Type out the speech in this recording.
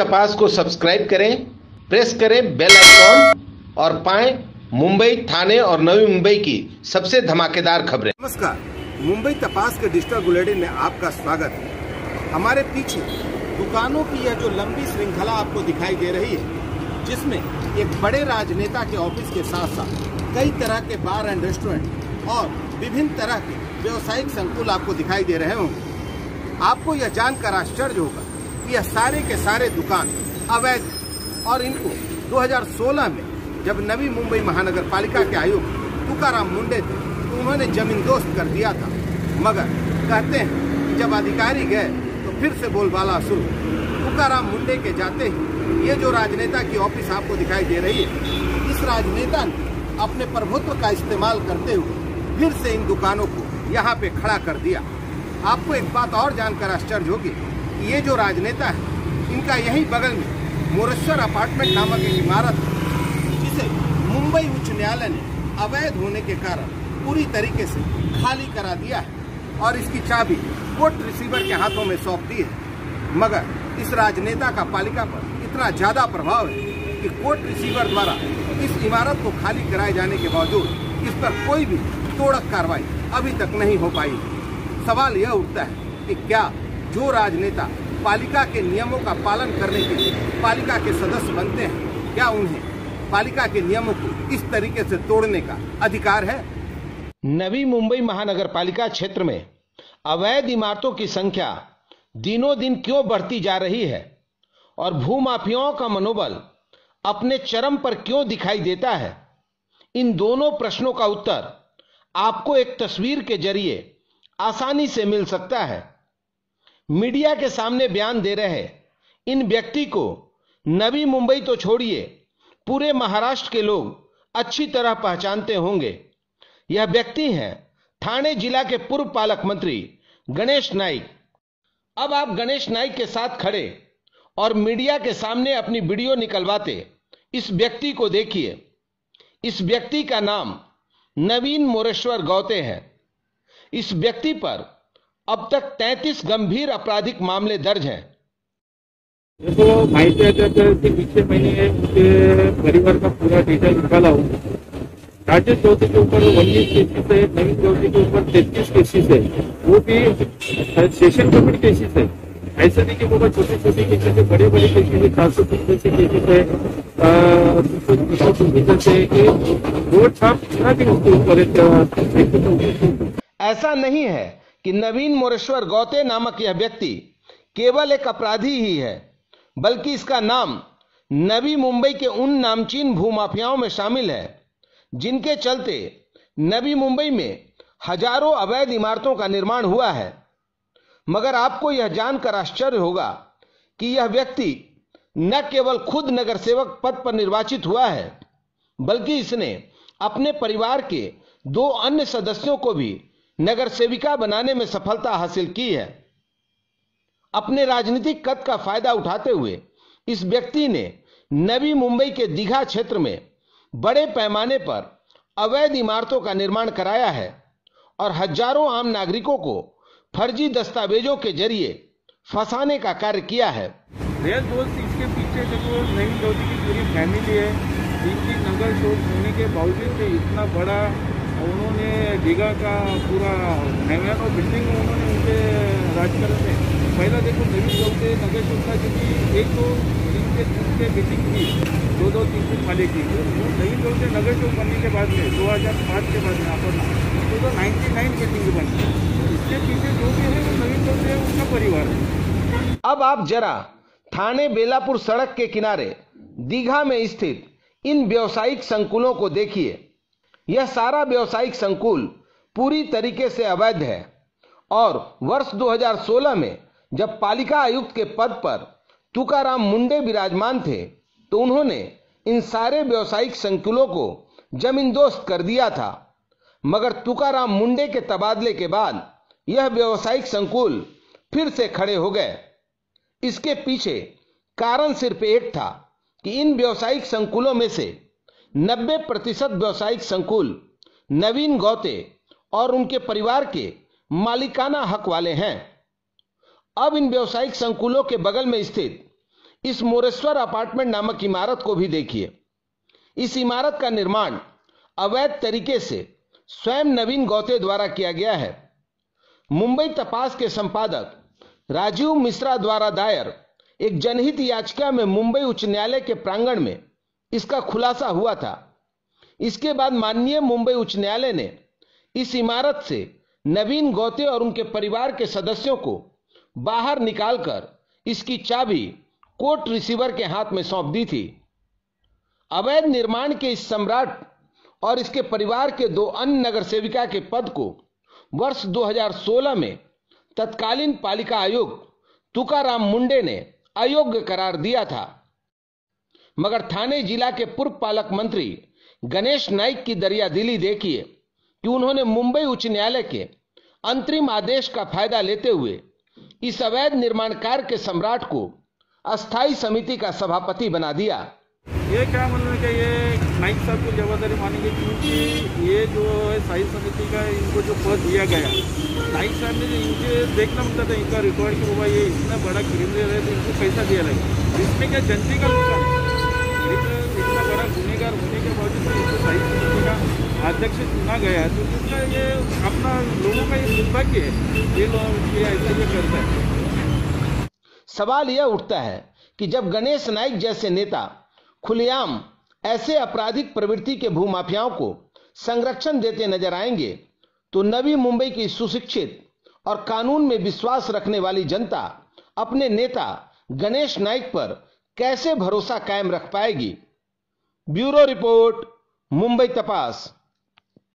तपास को सब्सक्राइब करें, प्रेस करें बेल आइकॉन और पाएं मुंबई, थाने और नवी मुंबई की सबसे धमाकेदार खबरें। नमस्कार, मुंबई तपास के डिजिटल बुलेटिन में आपका स्वागत है। हमारे पीछे दुकानों की यह जो लंबी श्रृंखला आपको दिखाई दे रही है, जिसमें एक बड़े राजनेता के ऑफिस के साथ साथ कई तरह के बार एंड रेस्टोरेंट और विभिन्न तरह के व्यवसायिक संकुल आपको दिखाई दे रहे होंगे। आपको यह जानकर आश्चर्य होगा कि यह सारे के सारे दुकान अवैध हैं और इनको 2016 में जब नवी मुंबई महानगर पालिका के आयुक्त तुकाराम मुंडे थे तो उन्होंने जमींदोस्त कर दिया था। मगर कहते हैं कि जब अधिकारी गए तो फिर से बोलबाला शुरू। तुकाराम मुंडे के जाते ही ये जो राजनेता की ऑफिस आपको दिखाई दे रही है, इस राजनेता ने अपने प्रभुत्व का इस्तेमाल करते हुए फिर से इन दुकानों को यहाँ पे खड़ा कर दिया। आपको एक बात और जानकर आश्चर्य होगी कि ये जो राजनेता है, इनका यही बगल में मोरेश्वर अपार्टमेंट नामक एक इमारत है, जिसे मुंबई उच्च न्यायालय ने अवैध होने के कारण पूरी तरीके से खाली करा दिया है और इसकी चाबी कोर्ट रिसीवर के हाथों में सौंप दी है। मगर इस राजनेता का पालिका पर इतना ज्यादा प्रभाव है कि कोर्ट रिसीवर द्वारा इस इमारत को खाली कराए जाने के बावजूद इस पर कोई भी तोड़क कार्रवाई अभी तक नहीं हो पाई। सवाल यह उठता है कि क्या जो राजनेता पालिका के नियमों का पालन करने के लिए पालिका के सदस्य बनते हैं, क्या उन्हें पालिका के नियमों को इस तरीके से तोड़ने का अधिकार है? नवी मुंबई महानगर पालिका क्षेत्र में अवैध इमारतों की संख्या दिनों दिन क्यों बढ़ती जा रही है और भूमाफियाओं का मनोबल अपने चरम पर क्यों दिखाई देता है, इन दोनों प्रश्नों का उत्तर आपको एक तस्वीर के जरिए आसानी से मिल सकता है। मीडिया के सामने बयान दे रहे इन व्यक्ति को नवी मुंबई तो छोड़िए, पूरे महाराष्ट्र के लोग अच्छी तरह पहचानते होंगे। यह व्यक्ति हैं ठाणे जिला के पूर्व पालक मंत्री गणेश नाइक। अब आप गणेश नाइक के साथ खड़े और मीडिया के सामने अपनी वीडियो निकलवाते इस व्यक्ति को देखिए। इस व्यक्ति का नाम नवीन मोरेश्वर गौते है। इस व्यक्ति पर अब तक 33 गंभीर आपराधिक मामले दर्ज हैं। देखो, माहिती है कि पिछले महीने उनके परिवार का पूरा डेटा निकाला हूँ। राजेश चौधरी के ऊपर 19 केसेस है, नवीन चौधरी के ऊपर 33 केसेस है, वो भी सेशन कमिट केसेस है। ऐसा नहीं कि वो छोटे छोटे केसेस है, बड़े बड़े केसेस है, 430 केसेस है, रोड छाप भी उनके ऊपर। ऐसा नहीं है कि नवीन मोरेश्वर गौते नामक यह व्यक्ति केवल एक अपराधी ही है, बल्कि इसका नाम नवी मुंबई के उन नामचीन भूमाफियाओं में शामिल है जिनके चलते नवी मुंबई में हजारों अवैध इमारतों का निर्माण हुआ है। मगर आपको यह जानकर आश्चर्य होगा कि यह व्यक्ति न केवल खुद नगर सेवक पद पर निर्वाचित हुआ है, बल्कि इसने अपने परिवार के 2 अन्य सदस्यों को भी नगर सेविका बनाने में सफलता हासिल की है। अपने राजनीतिक कद का फायदा उठाते हुए इस व्यक्ति ने नवी मुंबई के दीघा क्षेत्र में बड़े पैमाने पर अवैध इमारतों का निर्माण कराया है और हजारों आम नागरिकों को फर्जी दस्तावेजों के जरिए फंसाने का कार्य किया है। रियल दोस्त इसके पीछे देखो, नवीन चौधरी की पूरी फैमिली है, जिनकी नगर शोध होने के बावजूद इतना बड़ा उन्होंने दीघा का पूरा नैनो बिल्डिंग उन्होंने उनके राजकारण में पहला देखो नवीन चौधरी नगर शोध था, क्योंकि एक तो जिनके बिल्डिंग थी 2-2, 3-3 माले की, नवीन चौधरी नगर शोध बनने के बाद में 2005 के बाद में यहाँ पर 99 बिल्डिंग बनी। इसके पीछे जो भी है वो नवीन चौधरी है, उनका परिवार है। अब आप जरा थाने बेलापुर सड़क के किनारे दीघा में स्थित इन व्यावसायिक संकुलों को देखिए। यह सारा व्यावसायिक संकुल पूरी तरीके से अवैध है और वर्ष 2016 में जब पालिका आयुक्त के पद पर तुकाराम मुंडे विराजमान थे तो उन्होंने इन सारे व्यावसायिक संकुलों को जमींदोस्त कर दिया था। मगर तुकाराम मुंडे के तबादले के बाद यह व्यावसायिक संकुल फिर से खड़े हो गए। इसके पीछे कारण सिर्फ एक था कि इन व्यावसायिक संकुलों में से 90% व्यावसायिक संकुल नवीन गौते और उनके परिवार के मालिकाना हक वाले हैं। अब इन व्यावसायिक संकुलों के बगल में स्थित इस मोरेश्वर अपार्टमेंट नामक इमारत को भी देखिए। इस इमारत का निर्माण अवैध तरीके से स्वयं नवीन गौते द्वारा किया गया है। मुंबई तपास के संपादक राजीव मिश्रा द्वारा दायर एक जनहित याचिका में मुंबई उच्च न्यायालय के प्रांगण में इसका खुलासा हुआ था। इसके बाद माननीय मुंबई उच्च न्यायालय ने इस इमारत से नवीन गौते और उनके परिवार के सदस्यों को बाहर निकालकर इसकी चाबी कोर्ट रिसीवर के हाथ में सौंप दी थी। अवैध निर्माण के इस सम्राट और इसके परिवार के 2 अन्य नगर सेविका के पद को वर्ष 2016 में तत्कालीन पालिका आयुक्त तुकाराम मुंडे ने अयोग्य करार दिया था, मगर ठाणे जिला के पूर्व पालक मंत्री गणेश नाइक की दरियादिली देखिए कि उन्होंने मुंबई उच्च न्यायालय के अंतरिम आदेश का फायदा लेते हुए इस अवैध निर्माण कार्य के सम्राट को अस्थायी समिति का सभापति बना दिया। ये क्या मतलब कि ये नाइक साहब को जवाबदारी मानेंगे, क्योंकि ये जो है स्थायी समिति का इनको जो पद दिया गया, नाइक साहब ने इनके देखना पड़ता था इनका रिकॉर्ड कि बाबा ये इतना बड़ा क्रिमिनल है तो इनको पैसा दिया लगे। इसमें क्या जनता का नुकसान है? इतना बड़ा गुनहगार होने के बावजूद इसको स्थायी समिति का अध्यक्ष चुना गया है, तो इसका ये अपना लोगों का ये दुर्भाग्य है, ये लोग ये ऐसा ये करता है। सवाल यह उठता है कि जब गणेश नाइक जैसे नेता खुलेआम ऐसे आपराधिक प्रवृत्ति के भूमाफियाओं को संरक्षण देते नजर आएंगे, तो नवी मुंबई की सुशिक्षित और कानून में विश्वास रखने वाली जनता अपने नेता गणेश नाइक पर कैसे भरोसा कायम रख पाएगी। ब्यूरो रिपोर्ट, मुंबई तपास।